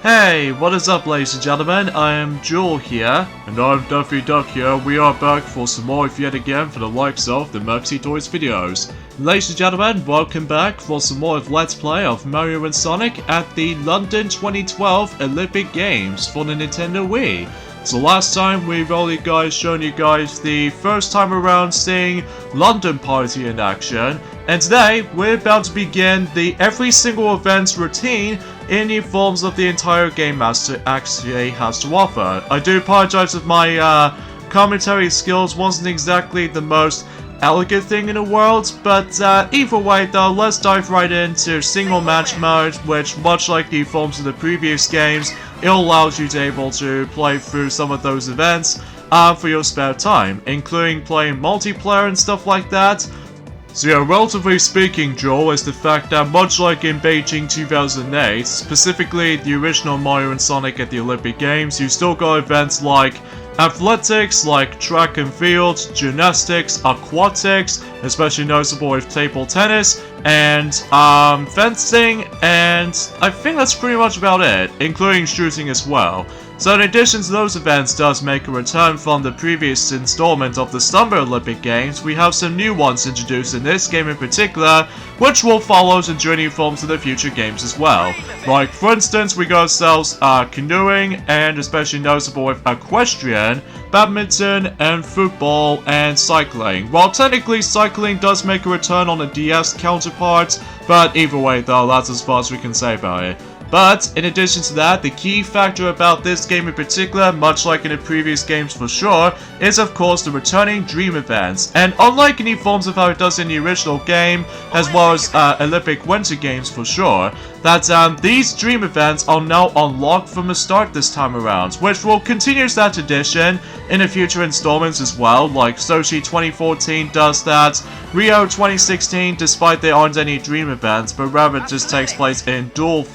Hey, what is up ladies and gentlemen, I am Jewel here. And I'm Duffy Duck here. We are back for some more yet again for the likes of the Mercy Toys videos. Ladies and gentlemen, welcome back for some more of Let's Play of Mario and Sonic at the London 2012 Olympic Games for the Nintendo Wii. So last time we've only shown you guys the first time around seeing London Party in action. And today, we're about to begin the every single event's routine in the forms of the entire Game Master actually has to offer. I do apologize if my commentary skills wasn't exactly the most elegant thing in the world, but either way though, let's dive right into single match mode, which much like the forms of the previous games, it allows you to able to play through some of those events for your spare time, including playing multiplayer and stuff like that. So yeah, relatively speaking, Joel, is the fact that much like in Beijing 2008, specifically the original Mario and Sonic at the Olympic Games, you still got events like athletics, like track and field, gymnastics, aquatics, especially noticeable with table tennis, and fencing, and I think that's pretty much about it, including shooting as well. So in addition to those events does make a return from the previous installment of the Summer Olympic Games, we have some new ones introduced in this game in particular, which will follow the journey forms of the future games as well. Like for instance, we got ourselves canoeing, and especially noticeable with equestrian, badminton, and football, and cycling. While technically cycling does make a return on the DS counterparts, but either way though, that's as far as we can say about it. But, in addition to that, the key factor about this game in particular, much like in the previous games for sure, is of course the returning dream events. And unlike any forms of how it does in the original game, as well as Olympic Winter Games for sure, that these dream events are now unlocked from the start this time around, which will continue that tradition in the future installments as well, like Sochi 2014 does that, Rio 2016, despite there aren't any dream events, but rather it just takes place in dual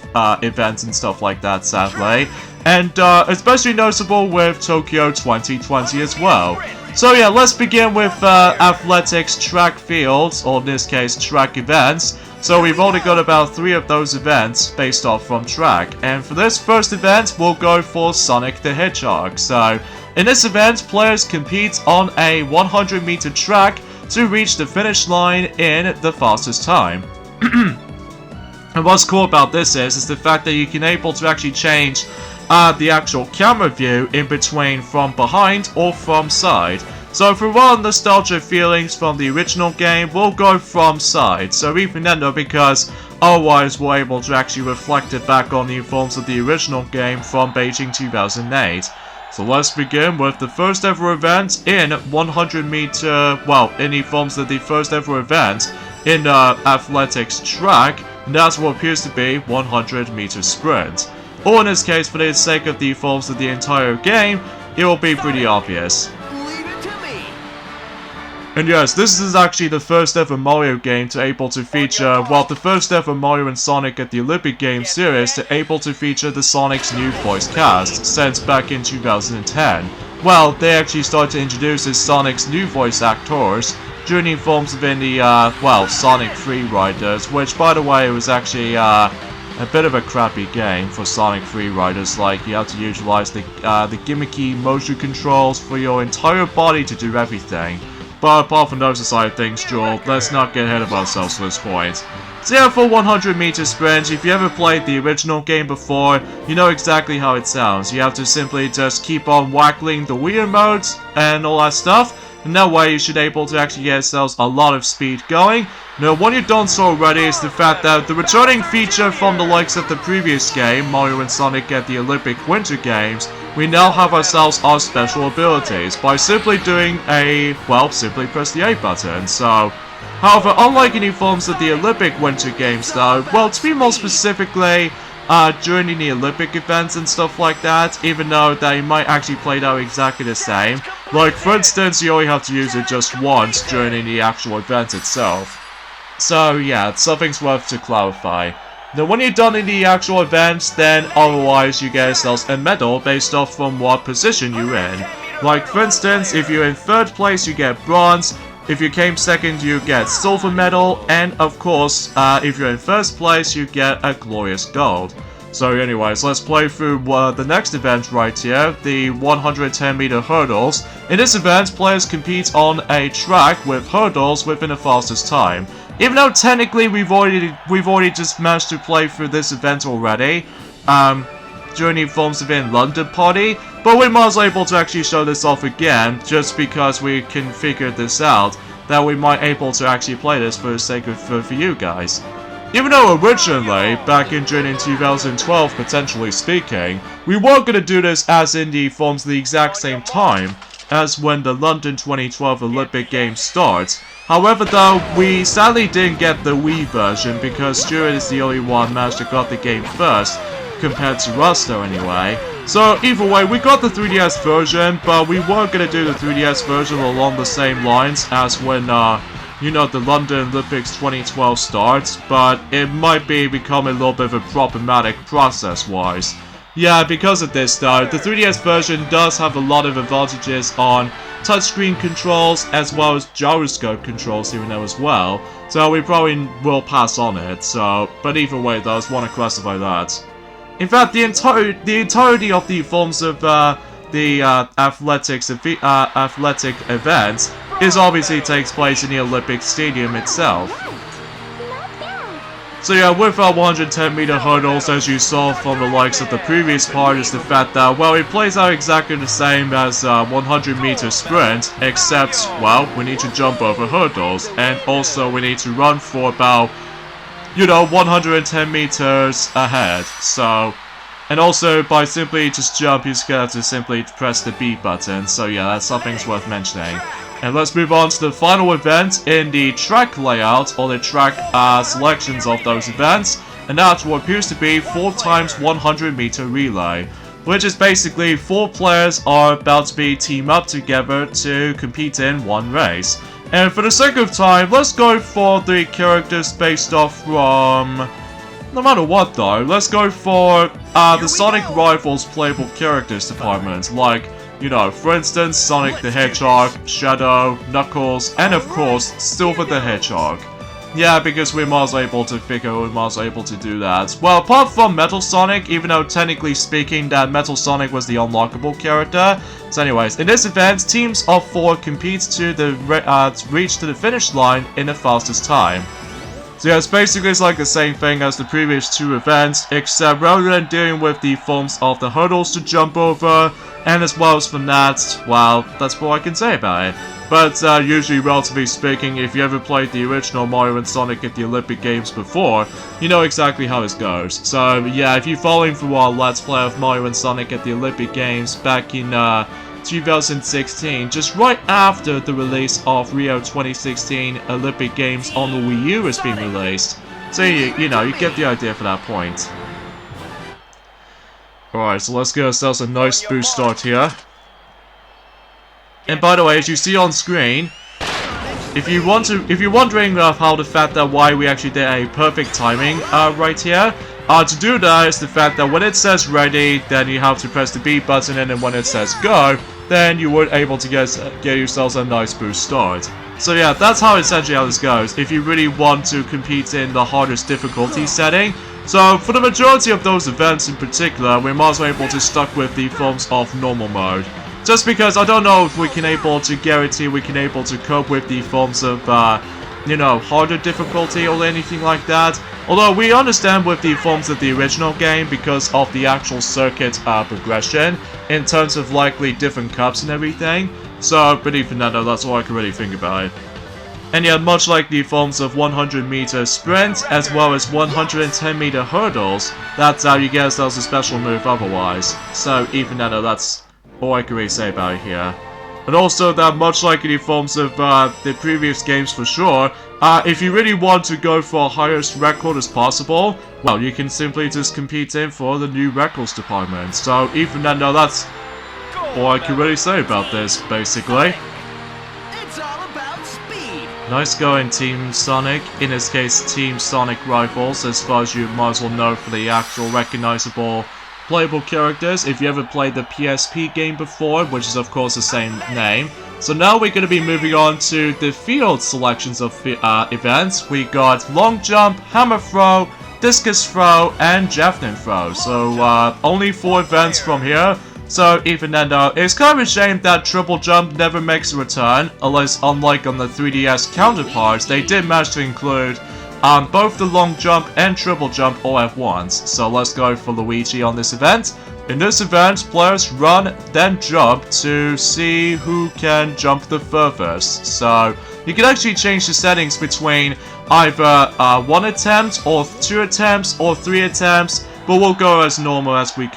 events and stuff like that, sadly. And especially noticeable with Tokyo 2020 as well. So yeah, let's begin with athletics, track fields, or in this case, track events. So we've only got about 3 of those events based off from track. And for this first event, we'll go for Sonic the Hedgehog. So in this event, players compete on a 100-meter track to reach the finish line in the fastest time. And what's cool about this is the fact that you can able to actually change the actual camera view in between from behind or from side. So if we want nostalgia feelings from the original game, we'll go from side. So even then though, because otherwise we're able to actually reflect it back on the forms of the original game from Beijing 2008. So let's begin with the first ever event in 100 meter, well, in the forms of the first ever event in athletics track, and that's what appears to be 100 meter sprint. Or in this case, for the sake of the forms of the entire game, it will be pretty obvious. And yes, this is actually the first ever Mario game to able to feature, well, the first ever Mario and Sonic at the Olympic Games series to able to feature the Sonic's new voice cast, since back in 2010. Well, they actually started to introduce his Sonic's new voice actors during the forms of in the, well, Sonic Free Riders, which by the way was actually a bit of a crappy game for Sonic Free Riders. Like, you have to utilize the gimmicky motion controls for your entire body to do everything. But apart from those side of things, Joel, let's not get ahead of ourselves at this point. So yeah, for 100 meter sprint, if you ever played the original game before, you know exactly how it sounds. You have to simply just keep on waggling the Wii modes and all that stuff. And that way you should able to actually get yourselves a lot of speed going. Now, what you've done so already is the fact that the returning feature from the likes of the previous game, Mario and Sonic at the Olympic Winter Games, we now have ourselves our special abilities by simply doing simply press the A button. So, however, unlike any forms of the Olympic Winter Games though, well, to be more specifically, during the Olympic events and stuff like that, even though they might actually play out exactly the same. Like, for instance, you only have to use it just once during the actual event itself. So yeah, something's worth to clarify. Now when you're done in the actual event, then otherwise you get yourselves a medal based off from what position you're in. Like for instance, if you're in 3rd place you get bronze, if you came 2nd you get silver medal, and of course if you're in 1st place you get a glorious gold. So anyways, let's play through the next event right here, the 110-meter hurdles. In this event, players compete on a track with hurdles within the fastest time. Even though technically we've already just managed to play through this event already, during the Forms Within London party, but we might as well able to actually show this off again, just because we can figure this out, that we might able to actually play this for the sake of for you guys. Even though originally, back in June in 2012, potentially speaking, we were going to do this as in the forms the exact same time as when the London 2012 Olympic Games starts. However though, we sadly didn't get the Wii version because Stuart is the only one managed to got the game first, compared to us though anyway. So either way, we got the 3DS version, but we weren't going to do the 3DS version along the same lines as when, you know, the London Olympics 2012 starts, but it might be becoming a little bit of a problematic process-wise. Yeah, because of this though, the 3DS version does have a lot of advantages on touchscreen controls as well as gyroscope controls even though as well, so we probably will pass on it, so, but either way though, I just want to classify that. In fact, the entirety of the forms of the athletic events is obviously takes place in the Olympic Stadium itself. So yeah, with our 110-meter hurdles, as you saw from the likes of the previous part, is the fact that, well, it plays out exactly the same as 100-meter sprint, except, well, we need to jump over hurdles, and also we need to run for about, you know, 110 meters ahead, so... And also, by simply just jump, you just have to simply press the B button, so yeah, that's something's worth mentioning. And let's move on to the final event in the track layout, or the track selections of those events, and that's what appears to be 4x 100 meter relay, which is basically 4 players are about to be teamed up together to compete in one race. And for the sake of time, let's go for the characters based off from... No matter what though, let's go for the Sonic Rivals playable characters department, like, you know, for instance, Sonic the Hedgehog, Shadow, Knuckles, and of course, Silver the Hedgehog. Yeah, because we might as well able to figure we might as well able to do that. Well, apart from Metal Sonic, even though technically speaking that Metal Sonic was the unlockable character. So anyways, in this event, teams of 4 compete to reach to the finish line in the fastest time. So yeah, it's like the same thing as the previous 2 events, except rather than dealing with the forms of the hurdles to jump over, and as well as from that, well, that's what I can say about it. But usually, relatively speaking, if you ever played the original Mario and Sonic at the Olympic Games before, you know exactly how this goes. So yeah, if you're following through our Let's Play of Mario and Sonic at the Olympic Games back in 2016, just right after the release of Rio 2016 Olympic Games on the Wii U has been released. So you know, you get the idea for that point. Alright, so let's get ourselves a nice boost start here. And by the way, as you see on screen, if you're wondering how the fact that why we actually did a perfect timing right here, to do that is the fact that when it says ready, then you have to press the B button, and then when it says go, then you were able to get yourselves a nice boost start. So yeah, that's how essentially how this goes, if you really want to compete in the hardest difficulty setting. So for the majority of those events in particular, we might as well able to stuck with the forms of normal mode. Just because I don't know if we can able to guarantee we can able to cope with the forms of, you know, harder difficulty or anything like that. Although we understand with the forms of the original game because of the actual circuit progression in terms of likely different cups and everything. So, but even that, that's all I can really think about it. And yeah, much like the forms of 100-meter sprint as well as 110-meter hurdles, that's how you get yourselves a special move otherwise. So even that, that's all I can really say about it here. And also that much like in the forms of the previous games for sure, if you really want to go for highest record as possible, well, you can simply just compete in for the new records department. So even then, no, that's all I can really say about this, basically. It's all about speed. Nice going, Team Sonic. In this case, Team Sonic Rivals, as far as you might as well know for the actual recognizable playable characters if you ever played the PSP game before, which is of course the same name. So now we're going to be moving on to the field selections of events. We got long jump, hammer throw, Discus Throw, and Javelin Throw. So only 4 events from here. So even then though, it's kind of a shame that Triple Jump never makes a return, unlike on the 3DS counterparts, they did manage to include both the long jump and triple jump all at once. So let's go for Luigi on this event. In this event, players run, then jump to see who can jump the furthest. So you can actually change the settings between either 1 attempt, or 2 attempts, or 3 attempts. But we'll go as normal as we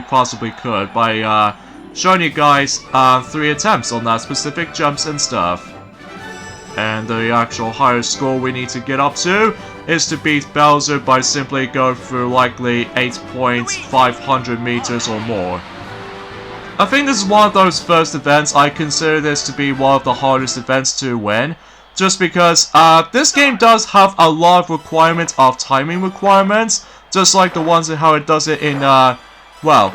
possibly could by showing you guys 3 attempts on that specific jumps and stuff. And the actual highest score we need to get up to is to beat Bowser by simply going through likely 8.500 meters or more. I think this is one of those first events. I consider this to be one of the hardest events to win. Just because this game does have a lot of requirements of timing requirements. Just like the ones and how it does it in, well,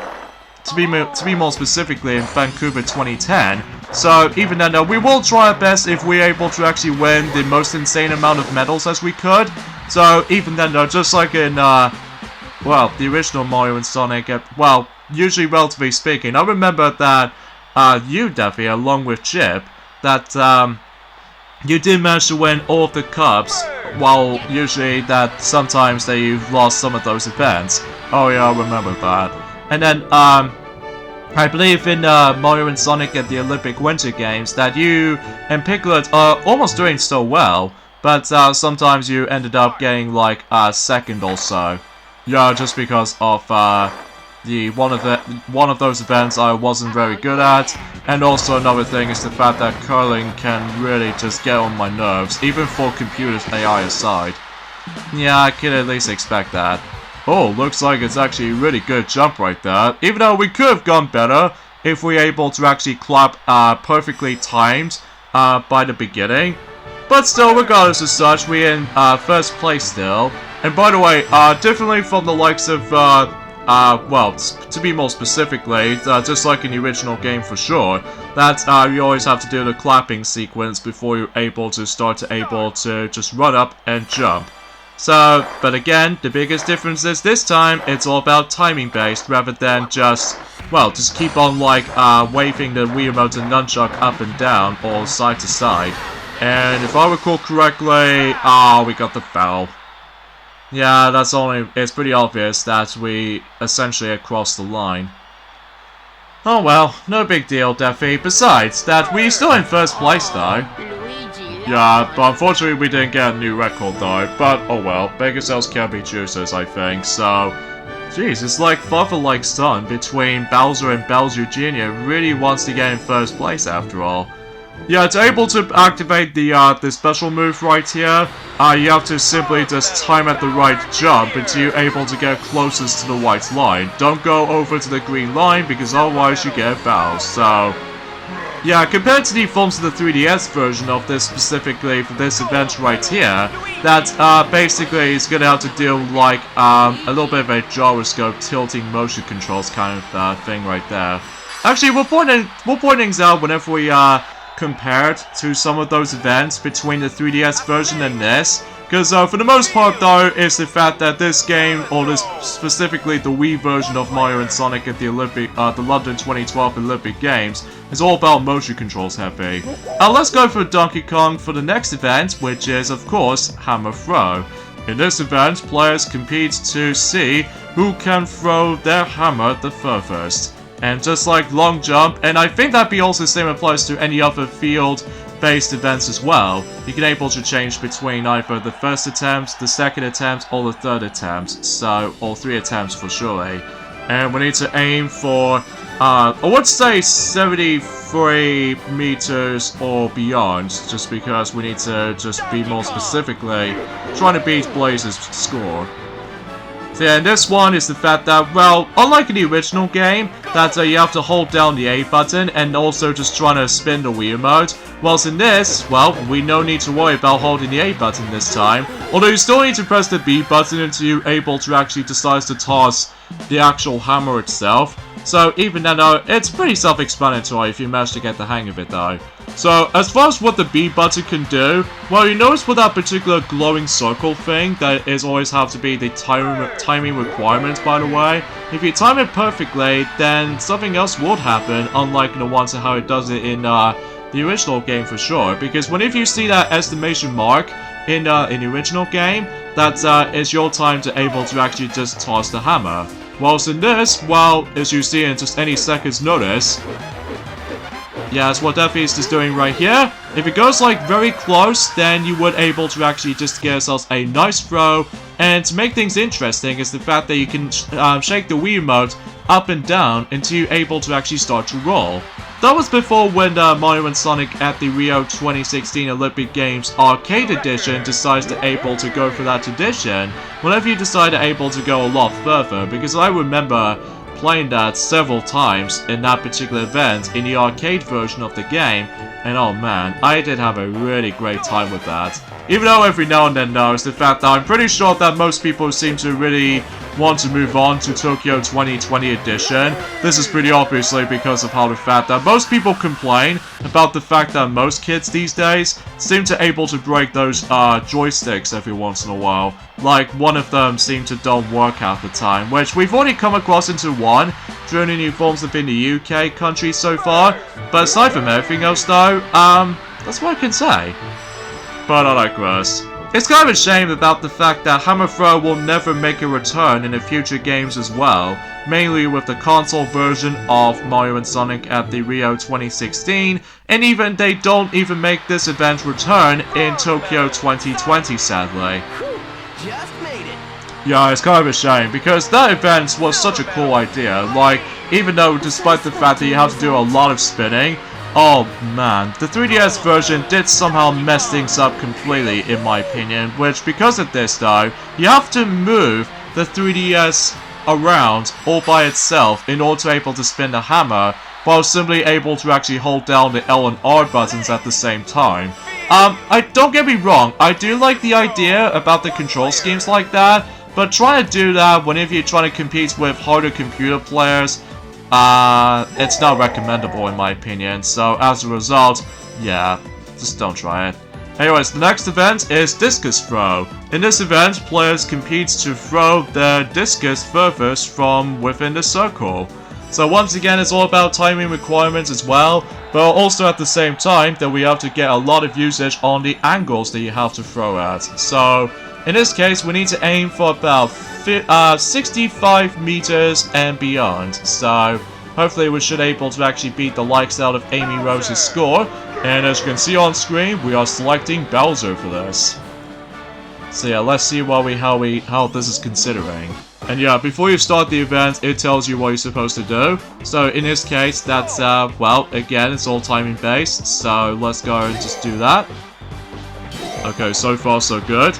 to be more specifically in Vancouver 2010. So even then, we will try our best if we're able to actually win the most insane amount of medals as we could. So even then, just like in, well, the original Mario and Sonic, well, usually relatively speaking, I remember that you, Daffy, along with Chip, that you did manage to win all of the cups. While usually that sometimes you've lost some of those events. Oh yeah, I remember that. And then I believe in Mario and Sonic at the Olympic Winter Games that you and Piglet are almost doing so well, but sometimes you ended up getting like second or so. Yeah, just because of one of those events I wasn't very good at, and also another thing is the fact that curling can really just get on my nerves, even for computers AI aside. Yeah, I could at least expect that. Oh, looks like it's actually a really good jump right there, even though we could have gone better if we were able to actually clap perfectly timed by the beginning. But still, regardless of such, we're in first place still. And by the way, differently from the likes of well, to be more specifically, just like in the original game for sure, that you always have to do the clapping sequence before you're able to just run up and jump. So, but again, the biggest difference is this time it's all about timing based rather than just, well, just keep on like waving the Wii Remote and Nunchuck up and down or side to side. And if I recall correctly, we got the foul. Yeah, it's pretty obvious that we essentially crossed the line. Oh well, no big deal, Daffy. Besides, that we're still in first place though. Yeah, but unfortunately we didn't get a new record though. But oh well, bigger cells can be choosers, I think. So, jeez, it's like father like son between Bowser and Bowser Jr. really wants to get in first place after all. Yeah, to able to activate the special move right here, you have to simply just time at the right jump until you're able to get closest to the white line. Don't go over to the green line because otherwise you get fouled. So, yeah, compared to the forms of the 3DS version of this specifically for this event right here, that basically is gonna have to deal with like a little bit of a gyroscope tilting motion controls kind of thing right there. Actually, we'll point things out whenever we compared to some of those events between the 3DS version and this, because for the most part though, it's the fact that this game, or this specifically the Wii version of Mario and Sonic at the London 2012 Olympic Games, is all about motion controls heavy. Let's go for Donkey Kong for the next event, which is of course Hammer Throw. In this event, players compete to see who can throw their hammer the furthest. And just like long jump, and I think that also the same applies to any other field-based events as well, you can able to change between either the first attempt, the second attempt, or the third attempt, so, or 3 attempts for surely. And we need to aim for, I would say 73 meters or beyond, just because we need to just be more specifically trying to beat Blaze's score. So yeah, and this one is the fact that, well, unlike in the original game, that you have to hold down the A button and also just trying to spin the Wii Remote, whilst in this, well, we no need to worry about holding the A button this time, although you still need to press the B button until you're able to actually decide to toss the actual hammer itself. So even then, it's pretty self-explanatory if you manage to get the hang of it though. So, as far as what the B button can do, well, you notice with that particular glowing circle thing, that is always have to be the timing requirement, by the way. If you time it perfectly, then something else would happen, unlike the ones how it does it in the original game for sure. Because whenever you see that exclamation mark in the original game, that is your time to able to actually just toss the hammer. Whilst in this, well, as you see in just any second's notice, yeah, that's what Deathby is just doing right here. If it goes like very close, then you would able to actually just get yourselves a nice throw. And to make things interesting is the fact that you can shake the Wii remote up and down until you're able to actually start to roll. That was before when Mario and Sonic at the Rio 2016 Olympic Games Arcade Edition decides to able to go for that tradition. Whenever you decide to able to go a lot further, because I remember playing that several times in that particular event in the arcade version of the game, and oh man, I did have a really great time with that. Even though every now and then though, it's the fact that I'm pretty sure that most people seem to really want to move on to Tokyo 2020 edition. This is pretty obviously because of how the fact that most people complain about the fact that most kids these days seem to able to break those joysticks every once in a while. Like one of them seemed to don't work half the time, which we've already come across into one during the new forms within the UK country so far. But aside from everything else though, that's what I can say. But I digress. It's kind of a shame about the fact that Hammer Throw will never make a return in the future games as well, mainly with the console version of Mario and Sonic at the Rio 2016, and even they don't even make this event return in Tokyo 2020 sadly. Just made it. Yeah, it's kind of a shame, because that event was such a cool idea. Like, even though despite the fact that you have to do a lot of spinning, oh man, the 3DS version did somehow mess things up completely in my opinion, which because of this though, you have to move the 3DS around all by itself in order to be able to spin the hammer, while simply able to actually hold down the L and R buttons at the same time. Don't get me wrong, I do like the idea about the control schemes like that, but trying to do that whenever you're trying to compete with harder computer players, it's not recommendable in my opinion, so as a result, yeah, just don't try it. Anyways, the next event is Discus Throw. In this event, players compete to throw their discus furthest from within the circle. So once again, it's all about timing requirements as well, but also at the same time that we have to get a lot of usage on the angles that you have to throw at. So in this case, we need to aim for about 65 meters and beyond. So hopefully we should able to actually beat the likes out of Amy Rose's score. And as you can see on screen, we are selecting Bowser for this. So yeah, let's see what how this is considering. And yeah, before you start the event, it tells you what you're supposed to do. So in this case, that's well, again, it's all timing based. So let's go and just do that. Okay, so far so good.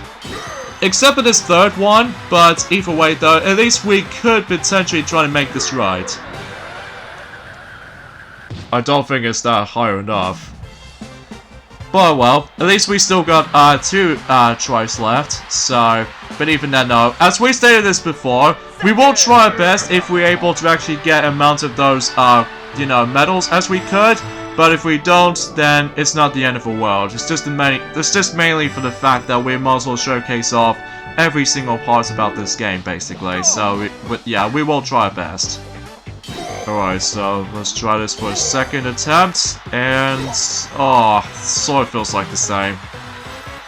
Except for this third one, but either way though, at least we could potentially try to make this right. I don't think it's that high enough. But well, at least we still got 2 tries left, so, but even then no. As we stated this before, we will try our best if we're able to actually get amount of those, you know, medals as we could. But if we don't, then it's not the end of the world. It's just mainly for the fact that we might as well showcase off every single part about this game, basically. So, yeah, we will try our best. Alright, so let's try this for a second attempt, and oh, sort of feels like the same.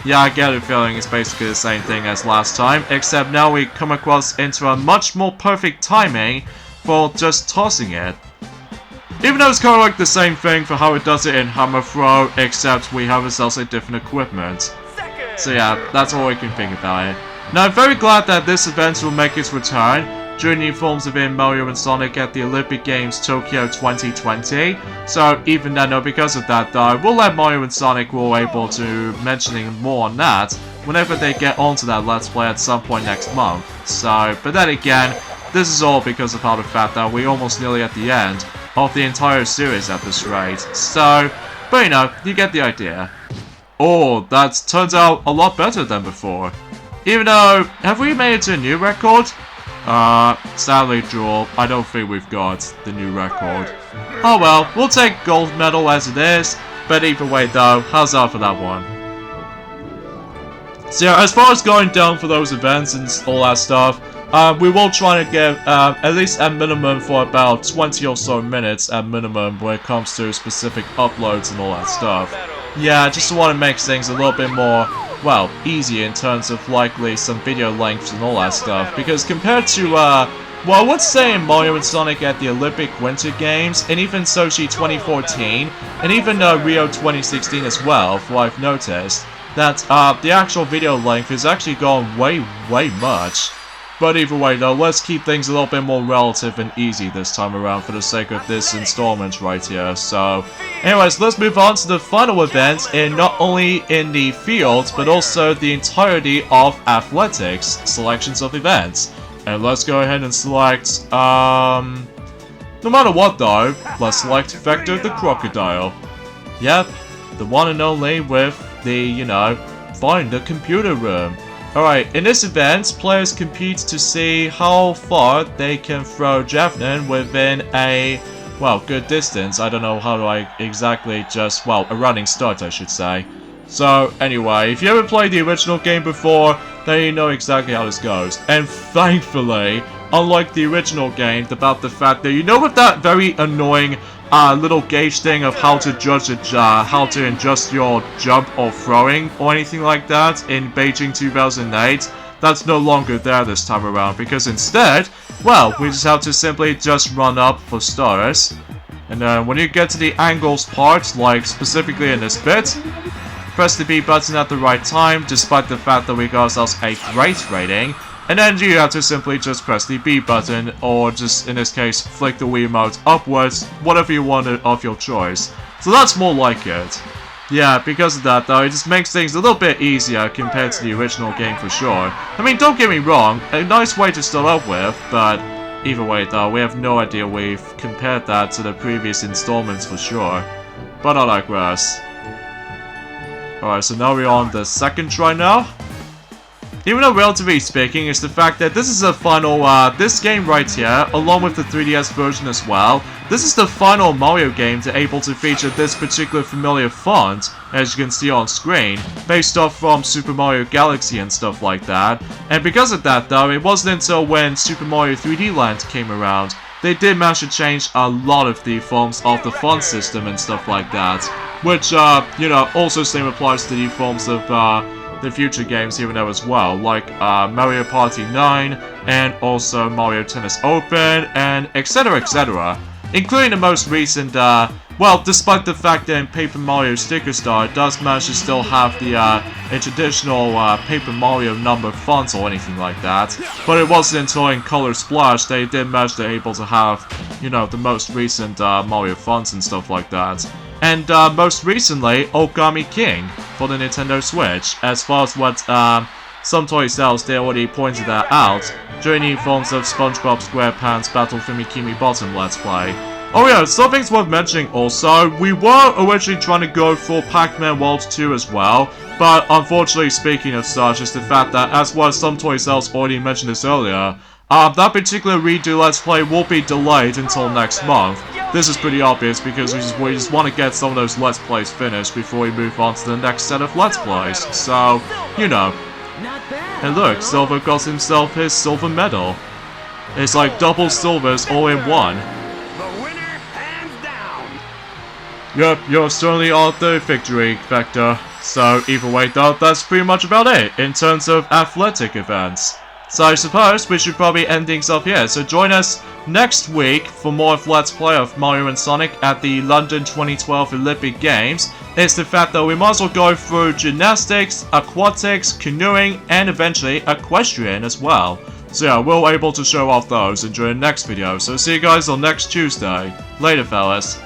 Yeah, I get a feeling it's basically the same thing as last time, except now we come across into a much more perfect timing for just tossing it. Even though it's kind of like the same thing for how it does it in Hammer Throw, except we have ourselves a different equipment. So yeah, that's all we can think about it. Now I'm very glad that this event will make its return during the forms within Mario and Sonic at the Olympic Games Tokyo 2020. So even then, no, because of that though, we'll let Mario and Sonic will able to mentioning more on that whenever they get onto that Let's Play at some point next month. So, but then again, this is all because of how the fact that we're almost nearly at the end of the entire series at this rate. So, but you know, you get the idea. Oh, that turns out a lot better than before. Even though, have we made it to a new record? Sadly, Jewel, I don't think we've got the new record. Oh well, we'll take gold medal as it is. But either way though, how's that for that one? So yeah, as far as going down for those events and all that stuff, we will try to get at least at minimum for about 20 or so minutes at minimum when it comes to specific uploads and all that stuff. Yeah, just want to make things a little bit more, well, easy in terms of likely some video lengths and all that stuff. Because compared to, well, I would say in Mario and Sonic at the Olympic Winter Games, and even Sochi 2014, and even Rio 2016 as well, for I've noticed, that the actual video length is actually gone way much. But either way though, let's keep things a little bit more relative and easy this time around for the sake of this installment right here. So, anyways, let's move on to the final event in not only in the field, but also the entirety of athletics selections of events. And let's go ahead and select, no matter what though, let's select Vector the Crocodile. Yep, the one and only with the, you know, find the computer room. Alright, in this event, players compete to see how far they can throw Javelin within a, well, good distance. I don't know how do I exactly just, well, a running start I should say. So, anyway, if you haven't played the original game before, then you know exactly how this goes. And thankfully, unlike the original game, about the fact that, you know, with that very annoying little gauge thing of how to judge how to adjust your jump or throwing or anything like that in Beijing 2008, that's no longer there this time around, because instead, well, we just have to simply just run up for stars, and then when you get to the angles part, like specifically in this bit, press the B button at the right time, despite the fact that we got ourselves a great rating. And then you have to simply just press the B button, or just in this case, flick the Wiimote upwards, whatever you want of your choice. So that's more like it. Yeah, because of that though, it just makes things a little bit easier compared to the original game for sure. I mean, don't get me wrong, a nice way to start out with, but either way though, we have no idea we've compared that to the previous installments for sure. But I digress. Alright, so now we're on the second try now. Even though relatively speaking, it's the fact that this is a final, this game right here, along with the 3DS version as well, this is the final Mario game to able to feature this particular familiar font, as you can see on screen, based off from Super Mario Galaxy and stuff like that. And because of that though, it wasn't until when Super Mario 3D Land came around, they did manage to change a lot of the forms of the font system and stuff like that. Which, you know, also same applies to the forms of, the future games here and there as well, like Mario Party 9, and also Mario Tennis Open, and etc, including the most recent, well, despite the fact that in Paper Mario Sticker Star, it does manage to still have the a traditional Paper Mario number fonts or anything like that, but it wasn't until in Color Splash they did manage to able to have, you know, the most recent Mario fonts and stuff like that. And most recently, Okami King for the Nintendo Switch, as far as what some toy sales, they already pointed that out during the forms of SpongeBob SquarePants Battle for Bikini Bottom Let's Play. Oh yeah, something's worth mentioning also, we were originally trying to go for Pac-Man World 2 as well, but unfortunately speaking of such, is the fact that, as well as some toy sales already mentioned this earlier, that particular redo Let's Play will be delayed until next month. This is pretty obvious because we just want to get some of those Let's Plays finished before we move on to the next set of Let's Plays. So, you know. And look, Silver got himself his silver medal. It's like double silvers all in one. The winner, hands down. Yep, you're certainly on the victory, Vector. So, either way though, that's pretty much about it in terms of athletic events. So I suppose we should probably end things off here, so join us next week for more of Let's Play of Mario and Sonic at the London 2012 Olympic Games. It's the fact that we might as well go through gymnastics, aquatics, canoeing, and eventually equestrian as well. So yeah, we'll be able to show off those in the next video, so see you guys on next Tuesday. Later fellas.